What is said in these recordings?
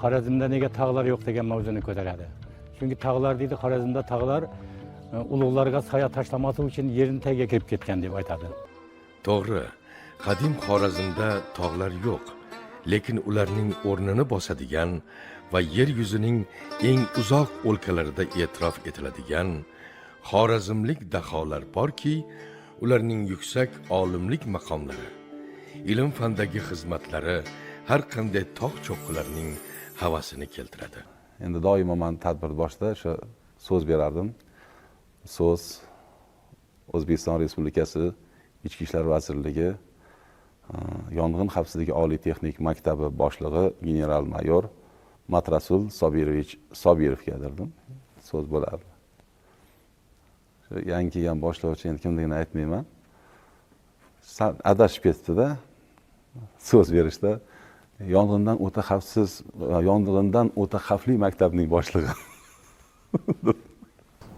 Xorazmda nega tog'lar yo'q degan mavzuni ko'taradi. Chunki tog'lar deydi, Xorazmda tog'lar ulug'larga soya tashlamosi uchun yerning tagiga kirib ketgan deb aytadi. To'g'ri, qadim Xorazmda tog'lar yo'q, lekin ularning o'rnini bosadigan va yer yuzining eng uzoq o'lkalarida e'tirof etiladigan xorazmlik daholar borki, ularning yuksak olimlik maqomlari, ilm fandagi xizmatlari har qanday tog' cho'qqilarining havasini keltiradi. Endi doimo men tadbir boshida o'sha so'z berardim. So'z O'zbekiston Respublikasi Ichki ishlar vazirligi Yong'in xavfsizligi oliy texnik maktabi boshlig'i general-mayor Matrasul Sobirovich Sobirovga berdim. So'z bo'lardi. Yangi kelgan boshlovchi endi kimligini aytmayman. Adashib ketdi-da so'z berishda. Yong'indan o'ta xavfli maktabning boshlig'i.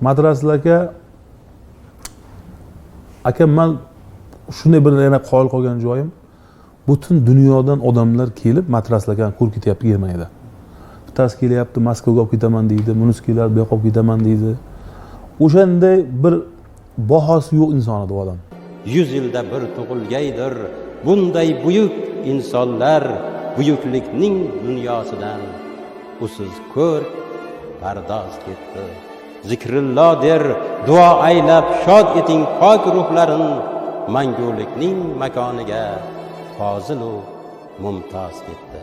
Matrasul aka, men shunday bir yana qoyil qolgan joyim, butun dunyodan odamlar kelib Matrasul akani ko'rib ketyapti Germaniyada. Bittasi kelyapti, Moskvaga olib ketaman deydi, bunisi keladi, bu yoqqa olib ketaman deydi. O'shanday bir bahosi yo'q inson edi odam. 100 yilda bir tug'ilgaydir bunday buyuk insonlar, buyuklikning dunyosidan usiz ko'r pardoz ketdi. Zikrilloh der, duo aylab shod eting pok ruhlarin, mangulikning makoniga Fozil u mumtoz ketdi.